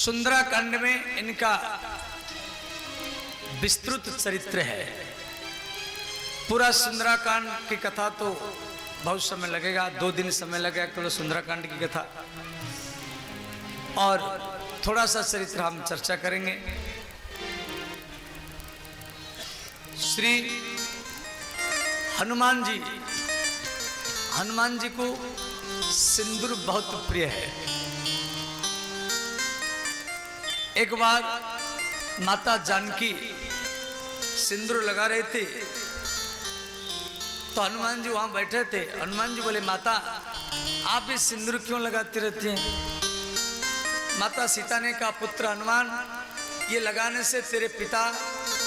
सुंदराकांड में इनका विस्तृत चरित्र है। पूरा सुंदराकांड की कथा तो बहुत समय लगेगा, 2 दिन समय लगेगा केवल सुंदराकांड की कथा, और थोड़ा सा चरित्र हम चर्चा करेंगे। श्री हनुमान जी को सिंदूर बहुत प्रिय है। एक बार माता जानकी सिंदूर लगा रहे थे तो हनुमान जी वहां बैठे थे। हनुमान जी बोले, माता आप इस सिंदूर क्यों लगाती रहती हैं? माता सीता ने कहा, पुत्र हनुमान, ये लगाने से तेरे पिता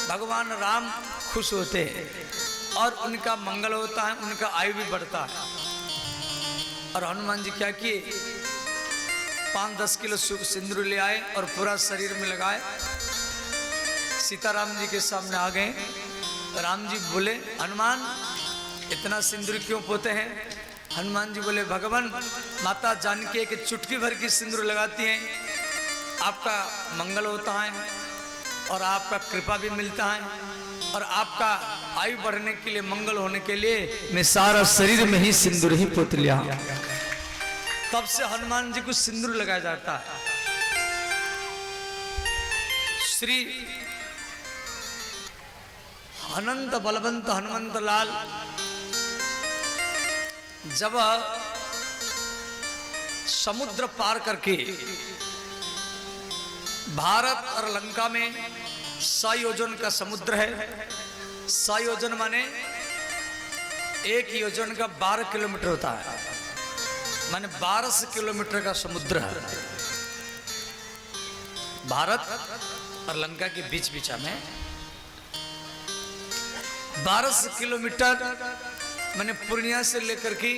भगवान राम खुश होते हैं और उनका मंगल होता है, उनका आयु भी बढ़ता है। और हनुमान जी क्या किए, 5-10 किलो सिंदूर ले आए और पूरा शरीर में लगाए। सीताराम जी के सामने आ गए। राम जी बोले, हनुमान इतना सिंदूर क्यों पोते हैं? हनुमान जी बोले, भगवान माता जानकी एक चुटकी भर की सिंदूर लगाती हैं, आपका मंगल होता है और आपका कृपा भी मिलता है, और आपका आयु बढ़ने के लिए, मंगल होने के लिए मैं सारा शरीर में ही सिंदूर ही पोत लिया। तब से हनुमान जी को सिंदूर लगाया जाता है। श्री अनंत बलवंत हनुमंत लाल जब समुद्र पार करके भारत और लंका में 100 योजन का समुद्र है। 100 योजन माने 1 योजन का 12 किलोमीटर होता है, माने 1200 किलोमीटर का समुद्र है। भारत और लंका के बीच में 1200 किलोमीटर मैंने पूर्णिया से लेकर के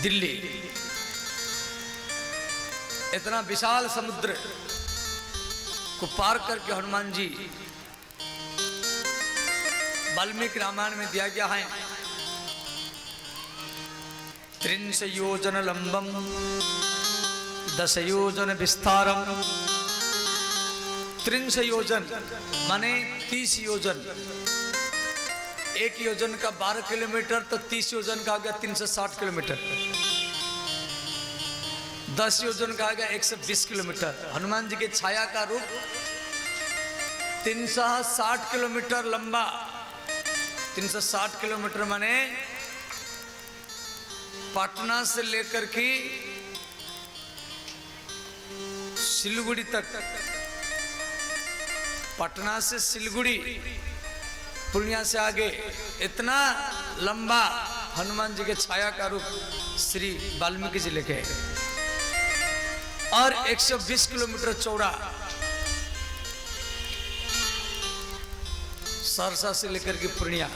दिल्ली, इतना विशाल समुद्र को पार करके हनुमान जी, वाल्मीकि रामायण में दिया गया है, 300 योजन लंबम 10 योजन विस्तारम। 300 योजन माने 30 योजन। 1 योजन का 12 किलोमीटर तो 30 योजन का आ गया 360 किलोमीटर। 10 योजन का आ गया 120 किलोमीटर। हनुमान जी के छाया का रूप 360 किलोमीटर लंबा। 360 किलोमीटर माने पटना से लेकर के सिलीगुड़ी तक, पटना से सिलीगुड़ी, पूर्णिया से आगे, इतना लंबा हनुमान जी के छाया का रूप श्री वाल्मीकि जी लेके, और 120 किलोमीटर चौड़ा सरसा से लेकर के पूर्णिया,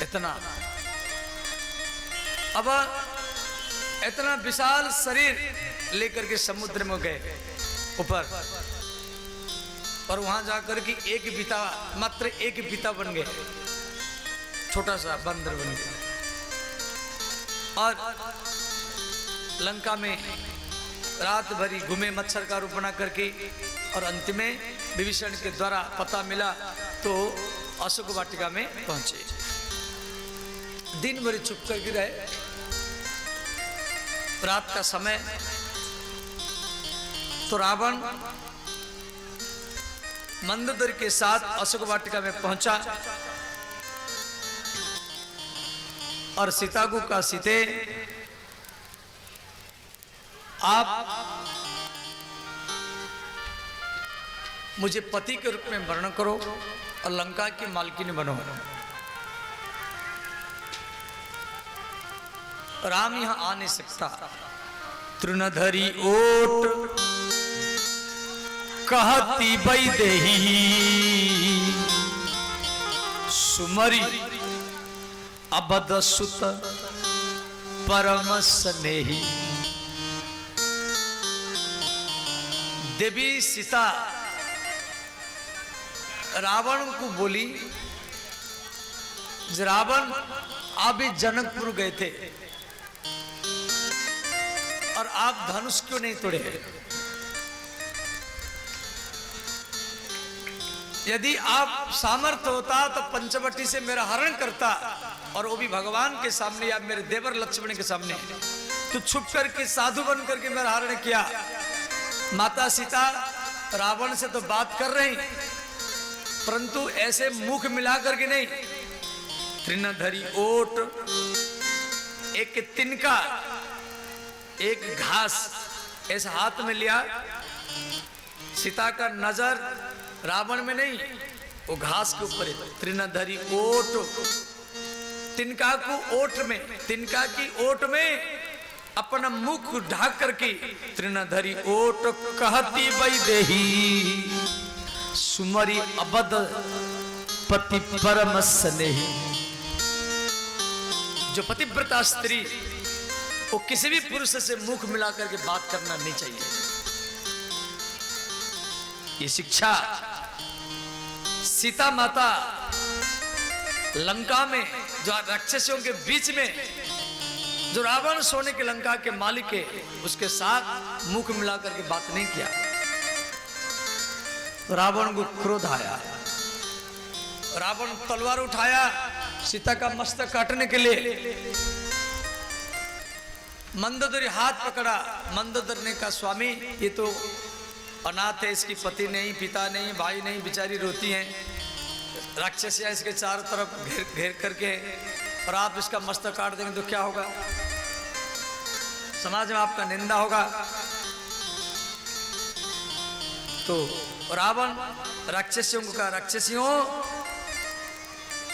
इतना। अब इतना विशाल शरीर लेकर के समुद्र में गए ऊपर, और वहां जाकर के मात्र एक बीता बन गए, छोटा सा बंदर बन गया। और लंका में रात भरी घूमे मच्छर का रूप बना करके, और अंत में विभीषण के द्वारा पता मिला तो अशोक वाटिका में पहुंचे। दिन भर चुप करके रहे। रात का समय तो रावण मंदोदरी के साथ अशोक वाटिका में पहुंचा, और सीता को कहा, सीते आप मुझे पति के रूप में वर्ण करो और लंका की मालकिनी बनो। राम यहां आ नहीं सकता। तृणधरी ओट कहती वैदेही सुमरी अबद सुत परम स्नेही। देवी सीता रावण को बोली, रावण अभी जनकपुर गए थे और आप धनुष क्यों नहीं तोड़े? यदि आप सामर्थ्य होता तो पंचवटी से मेरा हरण करता, और वो भी भगवान के सामने या मेरे देवर लक्ष्मण के सामने। तो छुप करके साधु बन करके मेरा हरण किया। माता सीता रावण से तो बात कर रही, परंतु ऐसे मुख मिला करके नहीं। तृणधरी ओट, एक तिनका, एक घास ऐसा हाथ में लिया। सीता का नजर रावण में नहीं, वो घास के ऊपर है। तृणधरी ओट, तिनका को ओट में, तिनका की ओट में अपना मुख ढाक करके तृणधरी ओट कहती वैदेही सुमरी अबद पति परम स्नेही। जो पतिव्रता स्त्री, वो किसी भी पुरुष से मुख मिला करके बात करना नहीं चाहिए। ये शिक्षा सीता माता लंका में, जो राक्षसों के बीच में, जो रावण सोने के लंका के मालिक है, उसके साथ मुख मिला करके बात नहीं किया। रावण को क्रोध आया। रावण तलवार उठाया सीता का मस्तक काटने के लिए। मंदोदरी हाथ पकड़ा। मंदोदरी ने कहा, स्वामी ये तो अनाथ है, इसकी पति नहीं, पिता नहीं, भाई नहीं, बेचारी रोती हैं। राक्षसियां इसके चारों तरफ घेर करके, और आप इसका मस्तक काट देंगे तो क्या होगा? समाज में आपका निंदा होगा। तो रावण राक्षसियों को कहा, राक्षसियों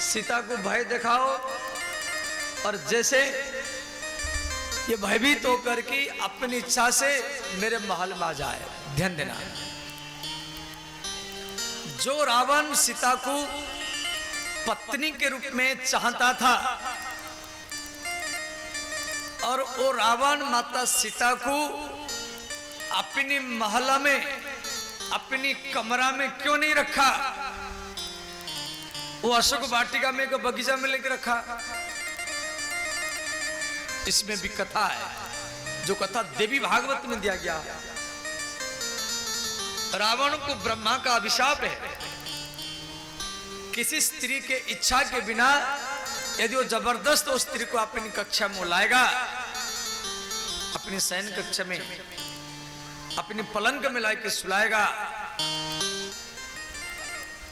सीता को भय दिखाओ, और जैसे ये भयभीत होकर के अपनी इच्छा से मेरे महल में आ जाए। ध्यान देना, जो रावण सीता को पत्नी के रूप में चाहता था, और वो रावण माता सीता को अपनी महला में, अपनी कमरा में क्यों नहीं रखा? वो अशोक वाटिका में, एक बगीचा में लेकर रखा। इसमें भी कथा है, जो कथा देवी भागवत में दिया गया। रावण को ब्रह्मा का अभिशाप है, किसी स्त्री के इच्छा के बिना यदि वो जबरदस्त उस स्त्री को अपनी कक्षा में लाएगा, अपनी शयन कक्षा में, अपनी पलंग में लाके सुलाएगा,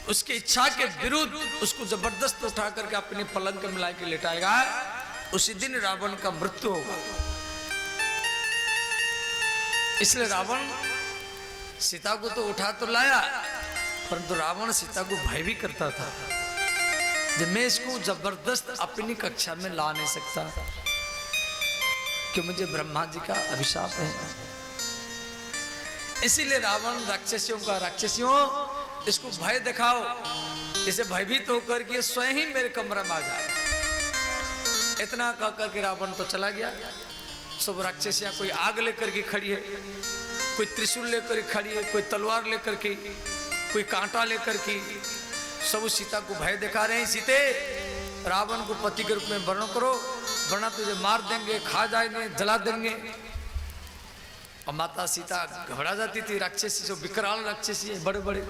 उसकी इच्छा के विरुद्ध उसको जबरदस्त उठा करके अपनी पलंग में लाके लेटाएगा, उसी दिन रावण का मृत्यु होगा। इसलिए रावण सीता को तो उठा तो लाया, परंतु रावण सीता को भय भी करता था, जब मैं इसको जबरदस्त अपनी कक्षा में ला नहीं सकता, कि मुझे ब्रह्मा जी का अभिशाप है। इसीलिए रावण राक्षसियों का, राक्षसियों इसको भय दिखाओ, इसे भयभीत होकर के स्वयं ही मेरे कमरा में आ जाए। इतना कह करके रावण तो चला गया। सब राक्षसियां, कोई आग लेकर के खड़ी है, कोई त्रिशूल लेकर खड़ी है, कोई तलवार लेकर के, कोई कांटा लेकर के, सब सीता को भय दिखा रहे हैं। सीते, रावण को पति के रूप में वर्णन करो, वरना तुझे मार देंगे, खा जाएंगे, जला देंगे। और माता सीता घबरा जाती थी। राक्षसी जो विकराल राक्षसी है, बड़े बड़े।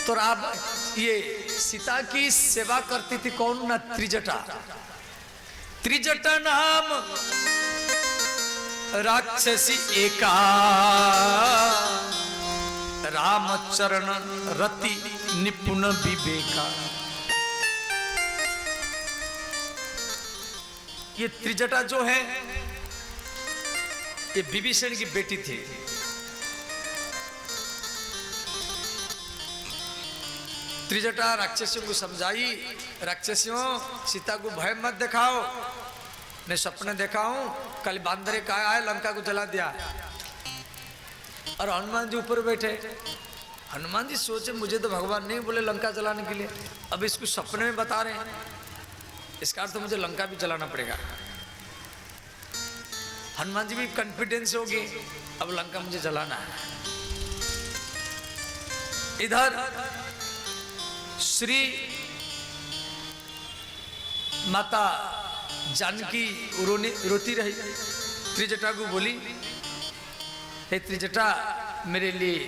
तो ये सीता की सेवा करती थी कौन ना? त्रिजटा। त्रिजटा नाम राक्षसी एका, रामचरण रति निपुण विवेका। ये त्रिजटा जो है, ये विभीषण की बेटी थी। त्रिजटा राक्षसियों को समझाई, राक्षसियों सीता को भय मत दिखाओ, मैं सपने देखा हूं, कल बांदरे का आए लंका को जला दिया। और हनुमान जी ऊपर बैठे। हनुमान जी सोचे मुझे तो भगवान नहीं बोले लंका जलाने के लिए, अब इसको सपने में बता रहे हैं, इसका अर्थ तो मुझे लंका भी जलाना पड़ेगा। हनुमान जी भी कॉन्फिडेंस होगी, अब लंका मुझे जलाना है। इधर श्री माता जानकी रोती रही। त्रिजटा को बोली, हे त्रिजटा मेरे लिए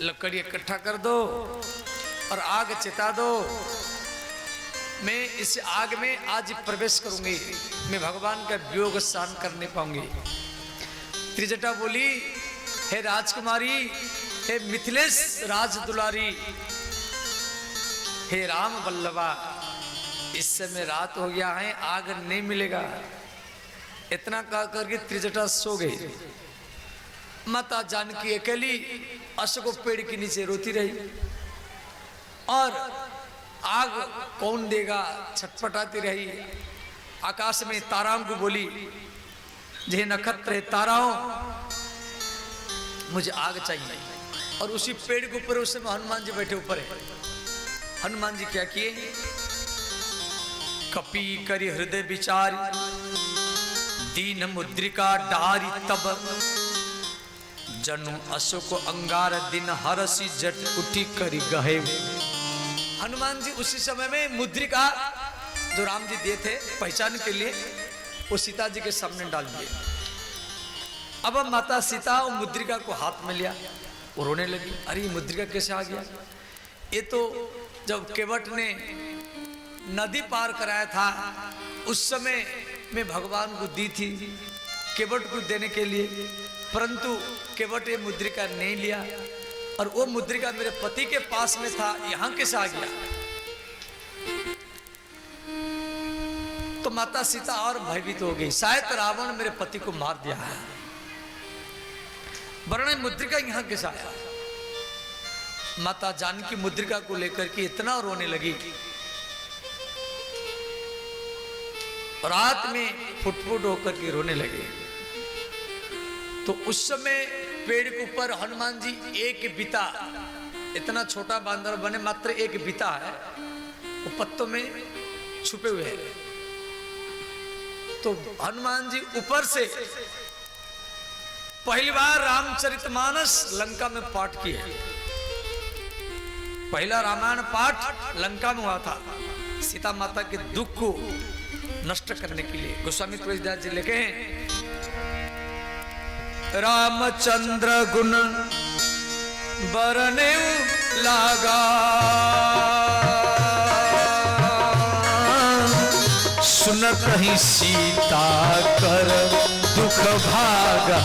लकड़ी इकट्ठा कर दो और आग चिता दो। मैं इस आग में आज प्रवेश करूंगी, मैं भगवान का वियोग सहन कर नहीं पाऊंगी। त्रिजटा बोली, हे राजकुमारी, हे मिथिलेश राज दुलारी, हे राम वल्लभा, इस समय रात हो गया है, आग नहीं मिलेगा। इतना कह करके त्रिजटा सो गई। माता जानकी अकेली अशोक पेड़ के नीचे रोती रही और आग कौन देगा छटपटाती रही। आकाश में ताराओं को बोली, जे नक्षत्र है ताराओं, मुझे आग चाहिए। और उसी पेड़ के ऊपर उस समय हनुमान जी बैठे ऊपर है। हनुमान जी क्या किए, कपि करि हृदय विचार, दीन मुद्रिका डारी तब, जनु अशोक अंगार दिन हरसी जट उठी करी गहे। हनुमान जी उसी समय में मुद्रिका जो राम जी दिए थे पहचान के लिए, वो सीता जी के सामने डाल दिए। अब माता सीता वो मुद्रिका को हाथ में लिया, वो रोने लगी। अरे ये मुद्रिका कैसे आ गया? ये तो जब केवट ने नदी पार कराया था उस समय मैं भगवान को दी थी केवट को देने के लिए, परंतु केवट ये मुद्रिका नहीं लिया और वो मुद्रिका मेरे पति के पास में था, यहां कैसे आ गया? तो माता सीता और भयभीत हो गई, शायद रावण मेरे पति को मार दिया है, वरना मुद्रिका यहां कैसे आया? माता जानकी मुद्रिका को लेकर के इतना रोने लगी, रात में फुटफुट होकर के रोने लगे। तो उस समय पेड़ के ऊपर हनुमान जी एक बिता, इतना छोटा बांदर बने मात्र एक बिता है, वो पत्तों में छुपे हुए हैं। तो हनुमान जी ऊपर से पहली बार रामचरितमानस लंका में पाठ किए। पहला रामायण पाठ लंका में हुआ था, सीता माता के दुख को नष्ट करने के लिए। गोस्वामी तुलसीदास जी लिखे हैं, रामचंद्र गुण बरने लागा, सुनत ही सीता कर दुख भागा।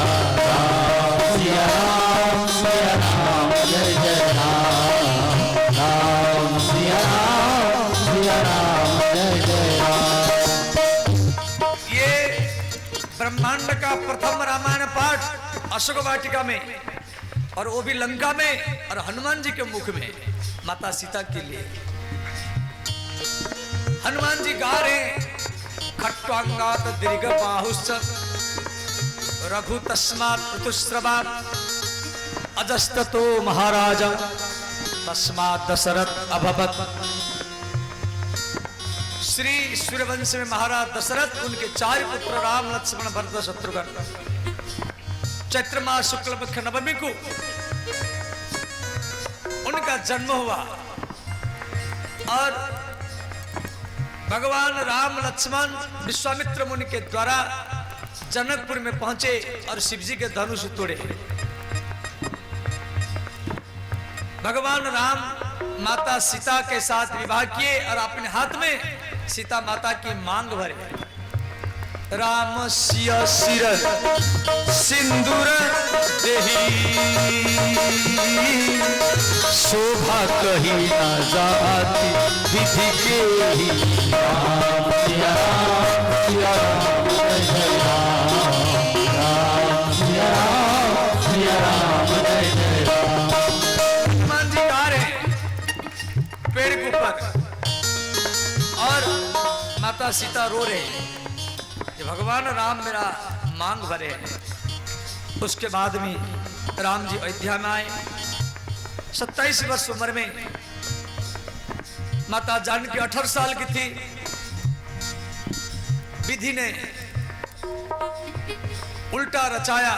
सिया राम सिया राम जय जय राम, राम सिया राम जय जय राम। ये ब्रह्मांड का प्रथम रामायण पाठ अशोक वाटिका में, और वो भी लंका में और हनुमान जी के मुख में माता सीता के लिए। हनुमान जी गा रहे, खट्वांगात दीर्घ बाहुश्च रघु तस्मात् ऋतुस्रवात्, अजस्ततो महाराज तस्मात् दशरथ अभवत्। श्री सूर्यवंश में महाराज दशरथ, उनके 4 पुत्र राम लक्ष्मण भरत शत्रुघ्न, चैत्र मास शुक्ल पक्ष नवमी को उनका जन्म हुआ। और भगवान राम लक्ष्मण विश्वामित्र मुनि के द्वारा जनकपुर में पहुंचे और शिवजी के धनुष तोड़े। भगवान राम माता सीता के साथ विवाह किए और अपने हाथ में सीता माता की मांग भरे। राम सिया सिर सिंदूर देही, शोभा कही न जाती विधि के ही। राम सिया राम जय जय राम, राम सिया राम जय जय राम। हनुमान जी गा रहे पेड़ के ऊपर और माता सीता रो रहे, भगवान राम मेरा मांग भरे हैं। उसके बाद में राम जी अयोध्या में आए। 27 वर्ष उम्र में माता जानकी 18 साल की थी। विधि ने उल्टा रचाया,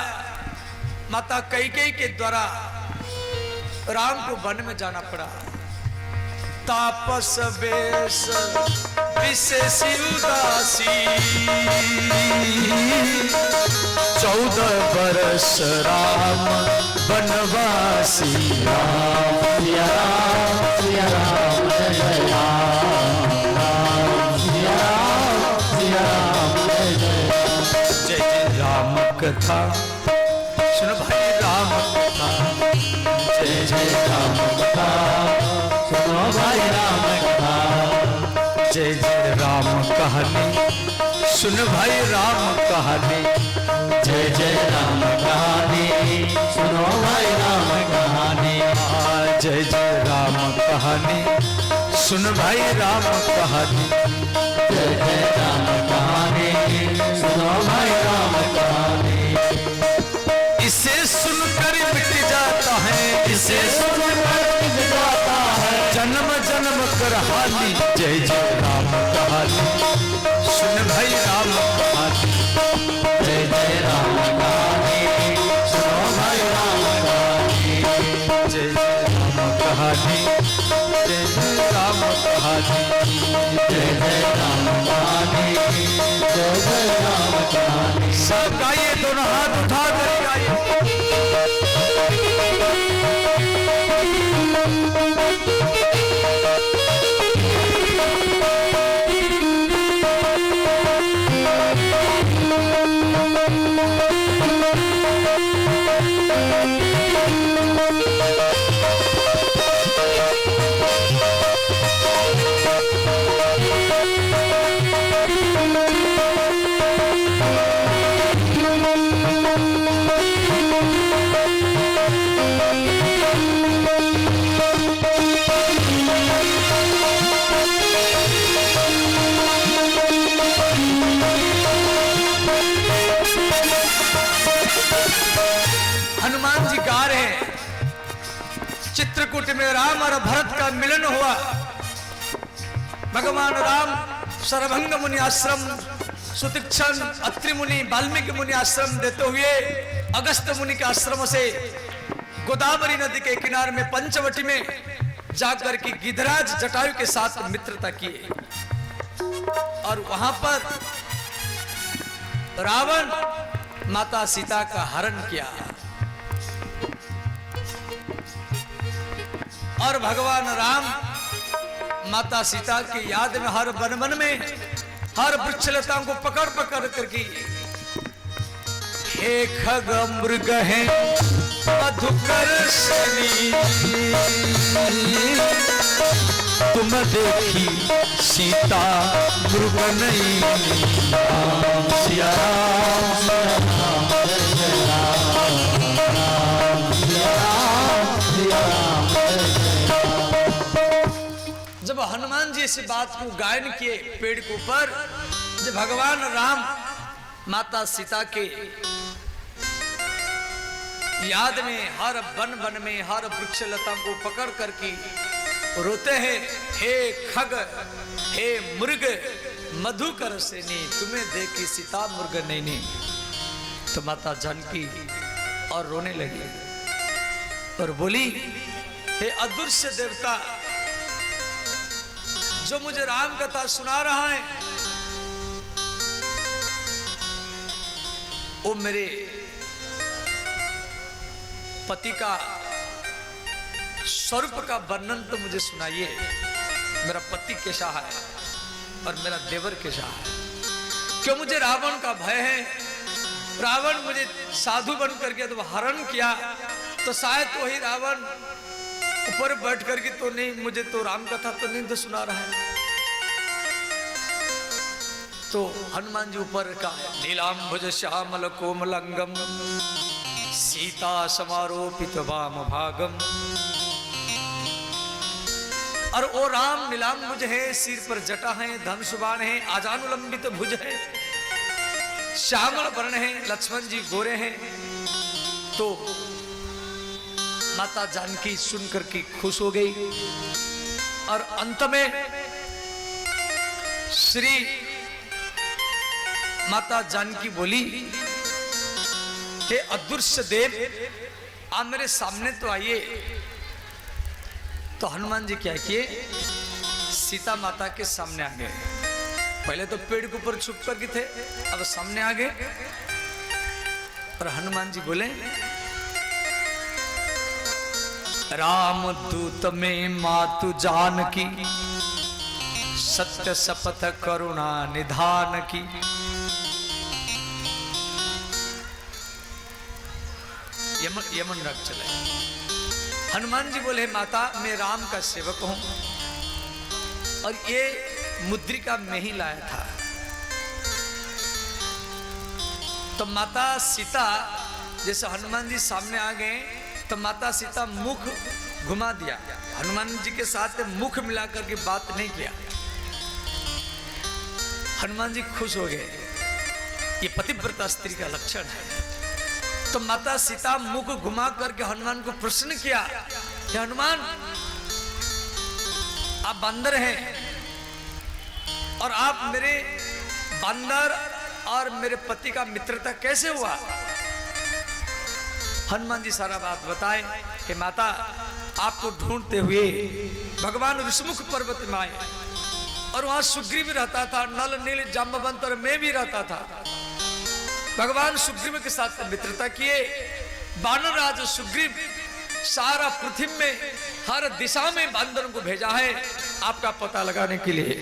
माता कैकेयी के द्वारा राम को वन में जाना पड़ा। तापस वेश विशेष उदासी 14 बरस राम बनवासी राम सिया राम सिया राम जय राम सिया राम सिया राम जय जय राम कथा सुन भाई राम कथा जय जय राम कथा सुनो भाई राम कथा जय जय राम कहानी सुन भाई राम कहानी जय जय राम कहानी सुनो भाई राम कहानी जय जय राम कहानी सुन भाई राम कहानी जय जय राम कहानी सुनो भाई राम कहानी इसे सुनकर मिट जाता है इसे सुनकर मिट जाता है जन्म जन्म कर हानि जय जय राम कहानी सुन भाई राम कहानी जय जय राम कहानी सुनो भाई राम कहानी जय जय राम कहानी जय जय राम कहानी जय जय राम कहानी जय जय राम कहानी सब गाइए दोनों हाथ उठा कर गाइए हनुमान जी गा रहे हैं चित्रकूट में राम और भरत का मिलन हुआ भगवान राम सरभंग मुनि आश्रम सुतीक्षण अत्रि मुनि वाल्मीकि मुनि आश्रम देते हुए अगस्त मुनि के आश्रम से गोदावरी नदी के किनारे में पंचवटी में जाकर के गिधराज जटायु के साथ मित्रता किए और वहां पर रावण माता सीता का हरण किया और भगवान राम माता सीता की याद में हर वन वन में हर वृक्षलताओं को पकड़ पकड़ करके हे खग मृग है मधुकर शनि तुम देखी सीता मृग नहीं सिया राम सिया राम सिया राम सिया राम जब हनुमान जी इस बात को गायन किए पेड़ के ऊपर जब भगवान राम माता सीता के याद में हर वन वन में हर वृक्ष लता को पकड़ करके रोते हैं हे खग हे मृग मधुकर सेनी तुम्हें देखी सीता मृग नहीं तो माता जानकी और रोने लगी और बोली हे अदृश्य देवता जो मुझे राम कथा सुना रहा है वो मेरे पति का स्वरूप का वर्णन तो मुझे सुनाइए मेरा पति कैसा है और मेरा देवर कैसा है क्यों मुझे रावण का भय है रावण मुझे साधु बन करके तो हरण किया तो शायद वही रावण ऊपर बैठ करके तो नहीं मुझे तो राम कथा तो नहीं तो सुना रहा है तो हनुमान जी ऊपर का नीलांबुज श्यामल कोमलंगम सीता समारोपित वाम भागम और वो राम नीलांबुज है सिर पर जटा है धनुष बाण है आजानुलंबित भुज है श्यामल वर्ण है लक्ष्मण जी गोरे हैं तो माता जानकी सुनकर के खुश हो गई और अंत में श्री माता जानकी बोली हे अदृश्य देव आप मेरे सामने तो आइए तो हनुमान जी क्या किए सीता माता के सामने आ गए पहले तो पेड़ के ऊपर छुप कर के थे, अब सामने आ गए। और हनुमान जी बोले, राम दूत में मातु जानकी, सत्य शपथ करुणा निधान की। यमन रख चले। हनुमान जी बोले, माता मैं राम का सेवक हूं और ये मुद्रिका मैं ही लाया था। तो माता सीता जैसे हनुमान जी सामने आ गए तो माता सीता मुख घुमा दिया, हनुमान जी के साथ मुख मिलाकर के बात नहीं किया। हनुमान जी खुश हो गए, ये पतिव्रता स्त्री का लक्षण है। तो माता सीता मुख घुमा करके हनुमान को प्रश्न किया कि हनुमान आप बंदर हैं और आप मेरे बंदर और मेरे पति का मित्रता कैसे हुआ? हनुमान जी सारा बात बताए कि माता आपको ढूंढते हुए भगवान ऋषमुख पर्वत में आए और वहां सुग्रीव रहता था, नल नील जाम्बवंत और मैं भी रहता था। भगवान सुग्रीव के साथ मित्रता किए। वानरराज सुग्रीव सारा पृथ्वी में हर दिशा में बांदरों को भेजा है आपका पता लगाने के लिए,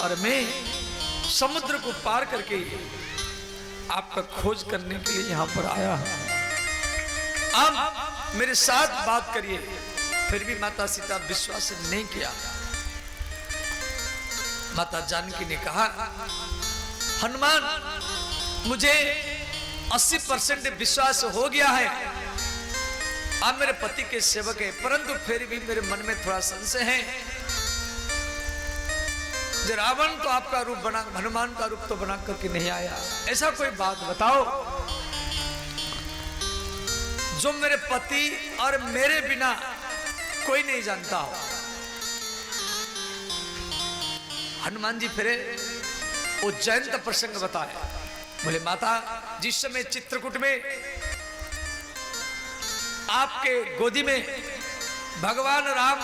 और मैं समुद्र को पार करके आपका खोज करने के लिए यहां पर आया हूं। आप मेरे साथ बात करिए। फिर भी माता सीता विश्वास नहीं किया। माता जानकी ने कहा, हनुमान मुझे 80% विश्वास हो गया है, आप मेरे पति के सेवक हैं, परंतु फिर भी मेरे मन में थोड़ा संशय है। रावण तो आपका रूप बना, हनुमान का रूप तो बना करके नहीं आया, ऐसा कोई बात बताओ जो मेरे पति और मेरे बिना कोई नहीं जानता हो। हनुमान जी फिर वो जयंत प्रसंग बताया। बोले, माता जिस समय चित्रकूट में आपके गोदी में भगवान राम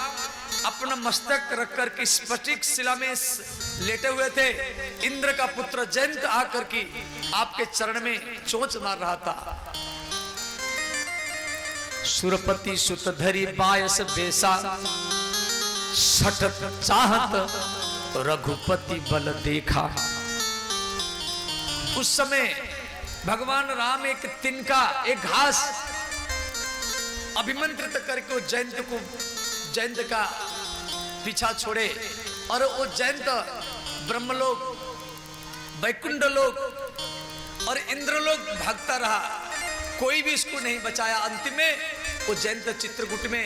अपना मस्तक रखकर के स्फटिक शिला में लेटे हुए थे, इंद्र का पुत्र जयंत आकर के आपके चरण में चोंच मार रहा था। सुरपति सुत धरी बायस बेसा, सटत चाहत रघुपति बल देखा। उस समय भगवान राम एक तिनका, एक घास अभिमंत्रित करके जयंत का पीछा छोड़े और वो जयंत ब्रह्मलोक, वैकुंठ लोक और इंद्रलोक भागता रहा, कोई भी इसको नहीं बचाया। अंतिम में वो जयंत चित्रकूट में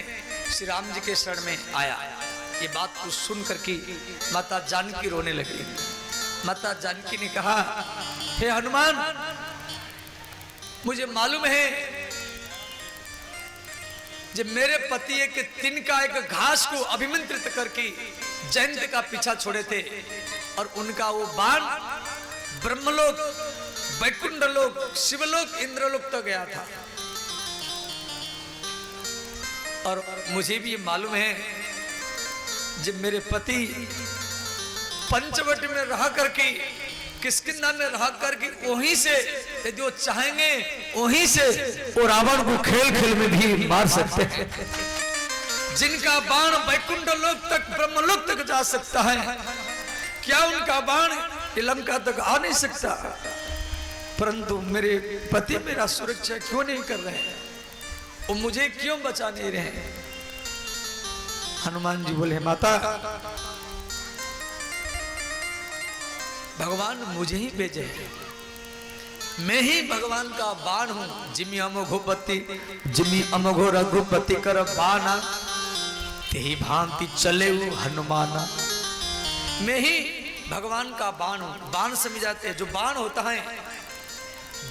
श्री राम जी के शरण में आया। ये बात को सुन करके माता जानकी रोने लगी। माता जानकी ने कहा, हे हनुमान, मुझे मालूम है जब मेरे पति एक तिनका, एक घास को अभिमंत्रित करके जयंत का पीछा छोड़े थे और उनका वो बाण ब्रह्मलोक, वैकुंठ लोक, शिवलोक, इंद्रलोक तक गया था। और मुझे भी ये मालूम है जब मेरे पति पंचवटी में रह करके, किष्किंधा में रह करके वहीं से यदि वो चाहेंगे वहीं से वो रावण को खेल खेल में भी मार सकते हैं। जिनका बाण वैकुंठ लोक तक, ब्रह्मलोक तक जा सकता है, क्या उनका बाण लंका तक आ नहीं सकता? परंतु मेरे पति मेरा सुरक्षा क्यों नहीं कर रहे हैं, वो मुझे क्यों बचा नहीं रहे? हनुमान जी बोले, माता भगवान मुझे ही भेजे, मैं ही भगवान का बाण हूं। जिमी अमोघोपति, जिमी अमोघो रघुपति कर बाना, तेही भांति चले हनुमाना। मैं ही भगवान का बाण हूं। बाण समझ जाते हैं, जो बाण होता है,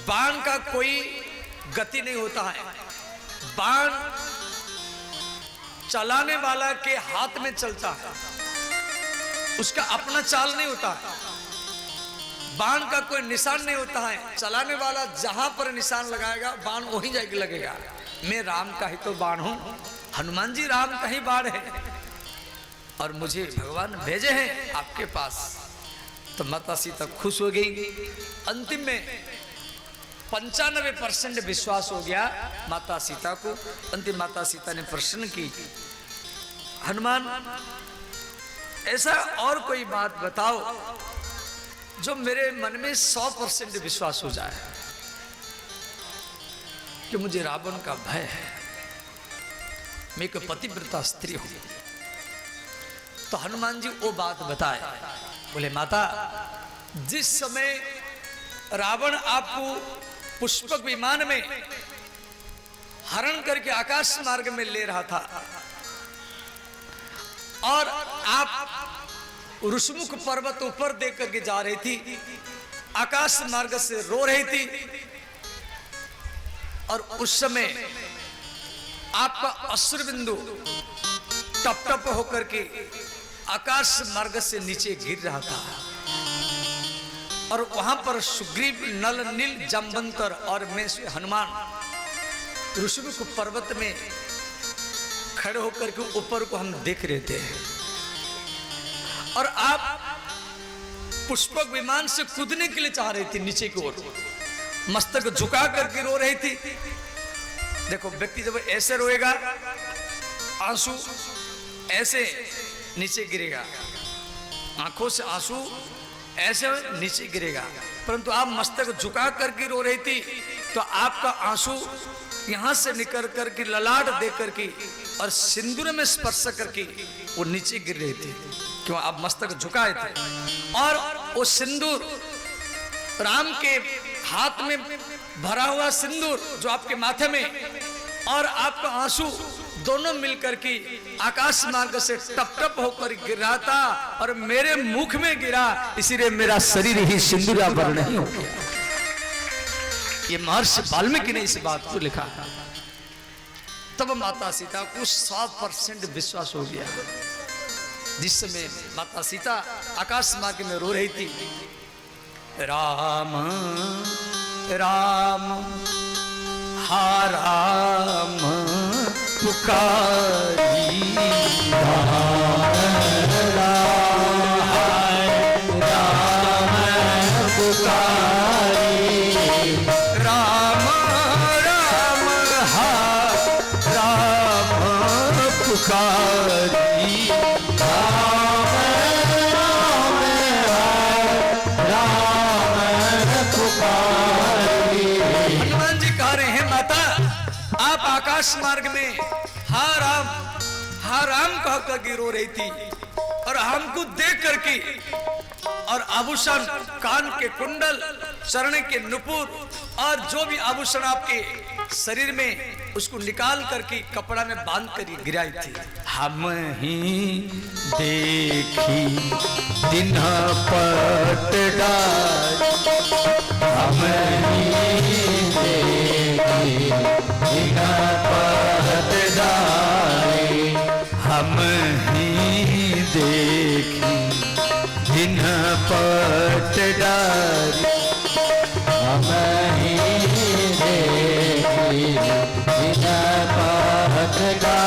बाण का कोई गति नहीं होता है। बाण चलाने वाला के हाथ में चलता है, उसका अपना चाल नहीं होता है। बाण का कोई निशान नहीं होता है, चलाने वाला जहां पर निशान लगाएगा बाण वहीं जाके लगेगा। मैं राम का ही तो बाण हूं, हनुमान जी राम का ही बाण है और मुझे भगवान भेजे हैं आपके पास। तो माता सीता खुश हो गई। अंतिम में 95% विश्वास हो गया माता सीता को। अंतिम माता सीता ने प्रश्न की, हनुमान ऐसा और कोई बात बताओ जो मेरे मन में 100% विश्वास हो जाए कि मुझे रावण का भय है, मैं एक पतिव्रता स्त्री हूं। तो हनुमान जी वो बात बताए। बोले माता, जिस समय रावण आपको पुष्पक विमान में हरण करके आकाश मार्ग में ले रहा था और आप ऋषमुख पर्वत ऊपर देख करके जा रही थी, आकाश मार्ग से रो रही थी, और उस समय आपका अश्रु बिंदु टप टप होकर के आकाश मार्ग से नीचे गिर रहा था, और वहां पर सुग्रीव, नल, नील, जाम्बंतर और मैं हनुमान ऋषमुख पर्वत में खड़े होकर के ऊपर को हम देख रहे थे, और आप पुष्पक विमान से कूदने के लिए चाह रही थी नीचे की ओर, मस्तक झुका करके रो रही थी। देखो, व्यक्ति जब ऐसे रोएगा, आंसू ऐसे नीचे गिरेगा, आंखों से आंसू ऐसे नीचे गिरेगा, परंतु आप मस्तक झुका करके रो रही थी तो आपका आंसू यहां से निकल करके ललाट दे करके और सिंदूर में स्पर्श करके वो नीचे गिर रही थी, क्यों आप मस्तक झुकाए थे। और वो सिंदूर राम के हाथ में भरा हुआ सिंदूर जो आपके माथे में, और आपका आंसू दोनों मिलकर के आकाश मार्ग से टप टप होकर गिर रहा था, और मेरे मुख में गिरा, इसीलिए मेरा शरीर ही सिंदूरावरण नहीं हो गया। ये महर्षि वाल्मीकि ने इस बात को लिखा। तब माता सीता को 100% विश्वास हो गया। जिस समय माता सीता आकाश मार्ग में रो रही थी, राम राम हा राम पुकारी, राम राम पुकारी, राम राम हा राम पुकारी, राम राम राम पुकारी। हनुमान जी कह रहे हैं, माता आप आकाश मार्ग में हा राम कहकर के रो रही थी, और हमको देख करके, और आभूषण, कान के कुंडल, चरण के नुपुर, और जो भी आभूषण आपके शरीर में, उसको निकाल करके कपड़ा में बांध कर गिराई थी। हम ही देखी दिन पट डाल, हम ही देखी दिन पट डाल, हम ही देखी दिन पट डाल, हम ही देखी दिन पट डाल।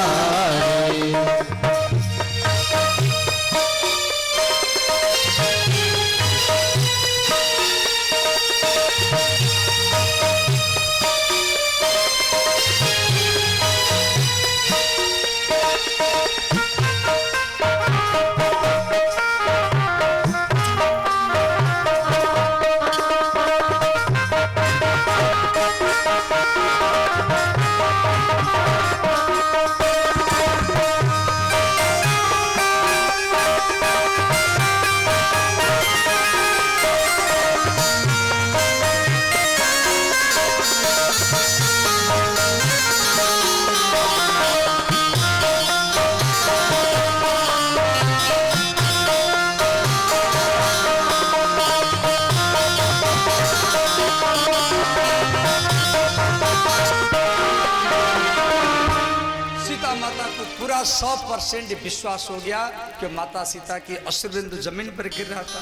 पूरा 100% विश्वास हो गया कि माता सीता की अश्रुबिंदु जमीन पर गिर रहा था।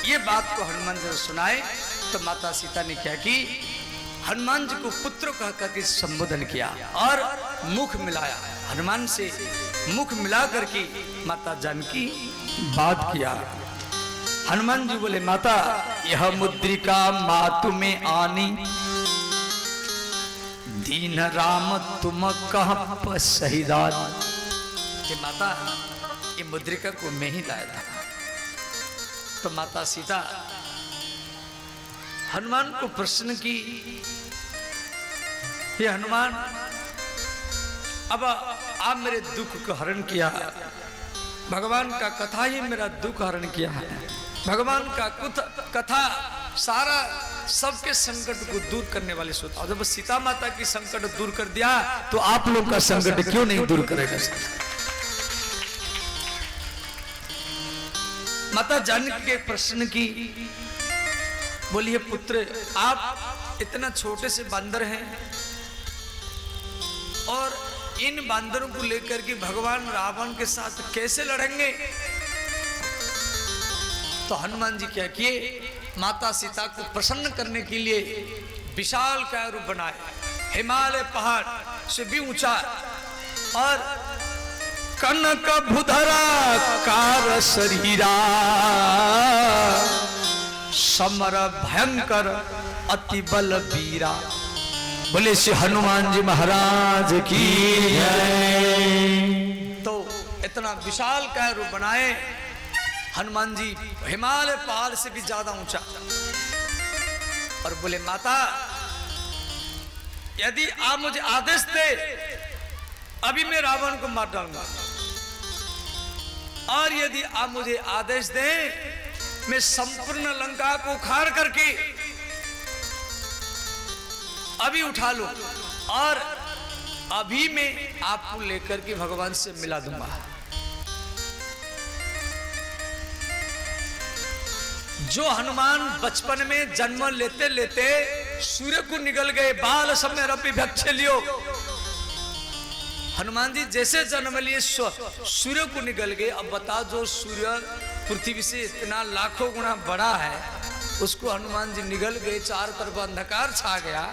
ये बात को हनुमान जी ने सुनाए तो माता सीता ने क्या की, हनुमान जी को पुत्र कह करके संबोधन किया और मुख मिलाया। हनुमान से मुख मिला करके माता जानकी बात किया। हनुमान जी बोले माता यह मुद्रिका मातु में आनी, दीन राम तुम कह शहीदान। माता ये मुद्रिका को मैं ही लाया था। तो माता सीता हनुमान को प्रश्न की, हे हनुमान अब आप मेरे दुख को हरण किया, भगवान का कथा ही मेरा दुख हरण किया है। भगवान का कथा सारा सबके संकट को दूर करने वाले सोता। जब सीता माता की संकट दूर कर दिया तो आप लोग का संकट क्यों नहीं दूर करेगा। माता जानकी के प्रश्न की, बोलिए पुत्र आप इतना छोटे से बांदर हैं और इन बांदरों को लेकर के भगवान रावण के साथ कैसे लड़ेंगे। तो हनुमान जी क्या किए, माता सीता को प्रसन्न करने के लिए विशाल काय रूप बनाए, हिमालय पहाड़ से भी ऊंचा और कनक भुधरा कार शरीरा, समर भयंकर अति बल वीरा। बोले श्री हनुमान जी महाराज की जय। तो इतना विशाल काय रूप बनाए हनुमान जी, हिमालय पहाड़ से भी ज्यादा ऊंचा, और बोले माता यदि आप मुझे आदेश दे अभी मैं रावण को मार डालूंगा, और यदि आप मुझे आदेश दें मैं संपूर्ण लंका को उखाड़ करके अभी उठा लूं और अभी मैं आपको लेकर के भगवान से मिला दूंगा। जो हनुमान बचपन में जन्म लेते लेते सूर्य को निगल गए, बाल समय रपि भक्ष लियो। हनुमान जी जैसे जन्म लिए सूर्य को निगल गए। अब बता, जो सूर्य पृथ्वी से इतना लाखों गुना बड़ा है उसको हनुमान जी निगल गए, चारों तरफ अंधकार छा गया।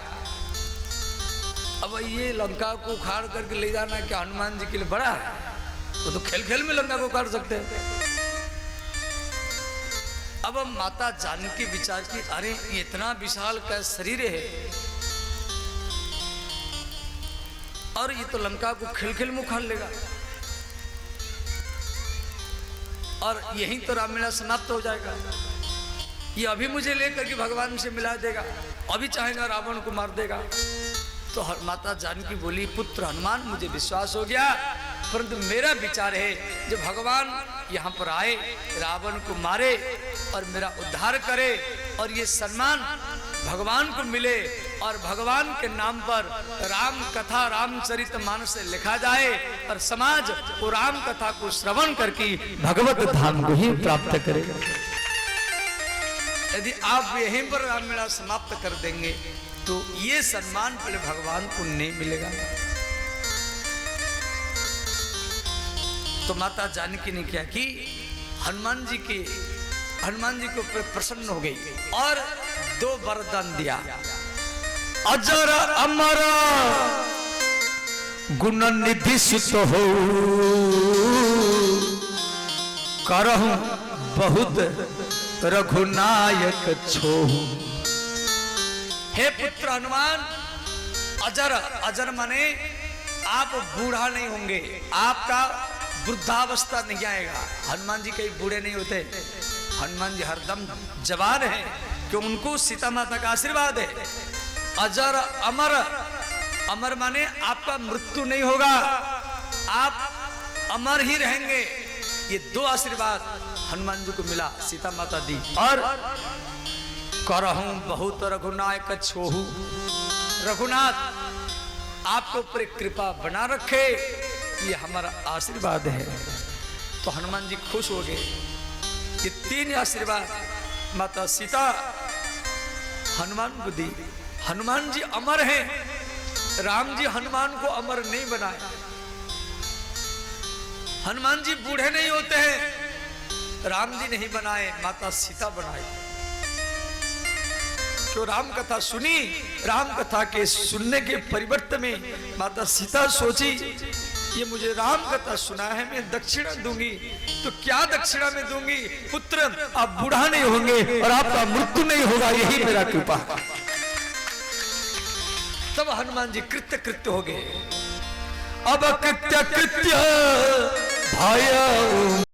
अब ये लंका को उखाड़ करके ले जाना क्या हनुमान जी के लिए बड़ा है? वो तो खेल खेल में लंका को उखाड़ सकते हैं। अब माता जानकी विचार की, अरे ये इतना विशाल का शरीर है और ये तो लंका को खेल खेल में उखाड़ लेगा और यहीं तो रामलीला समाप्त हो जाएगा। ये अभी मुझे लेकर के भगवान से मिला देगा, अभी चाहेगा रावण को मार देगा। तो माता जानकी बोली, पुत्र हनुमान मुझे विश्वास हो गया, परंतु मेरा विचार है जो भगवान यहाँ पर आए, रावण को मारे और मेरा उद्धार करे और ये सम्मान भगवान को मिले और भगवान के नाम पर राम कथा रामचरितमानस से लिखा जाए और समाज वो राम कथा को श्रवण करके भगवत धाम को ही प्राप्त करेगा। यदि आप यहीं पर रामलीला समाप्त कर देंगे तो ये सम्मान पहले भगवान को नहीं मिलेगा। तो माता जानकी ने क्या कि हनुमान जी को प्रसन्न हो गई और 2 वरदान दिया। अजर अमर गुण निधि सुत हो, करहु बहुत रघुनायक छोहु। हे पुत्र हनुमान, अजर माने आप बूढ़ा नहीं होंगे, आपका वृद्धावस्था नहीं आएगा। हनुमान जी कहीं बूढ़े नहीं होते, हनुमान जी हरदम जवान है कि उनको सीता माता का आशीर्वाद है। अजर अमर, अमर माने आपका मृत्यु नहीं होगा, आप अमर ही रहेंगे। ये 2 आशीर्वाद हनुमान जी को मिला, सीता माता दी। और करहूं बहुत रघुनायक छोहू, रघुनाथ आपको ऊपर कृपा बना रखे, ये हमारा आशीर्वाद है। तो हनुमान जी खुश हो गए। ये 3 आशीर्वाद माता सीता हनुमान को दी। हनुमान जी अमर हैं, राम जी हनुमान को अमर नहीं बनाए। हनुमान जी बूढ़े नहीं होते हैं, राम जी नहीं बनाए, माता सीता बनाए। तो राम कथा सुनी, राम कथा के सुनने के परिवर्तन में माता सीता सोची ये मुझे राम कथा सुना है, मैं दक्षिणा दूंगी तो क्या दक्षिणा में दूंगी? पुत्र आप बूढ़ा नहीं होंगे और आपका मृत्यु नहीं होगा, यही मेरा कृपा। तब हनुमान जी कृत्य कृत्य हो गए। अब कृत्य कृत्य भाया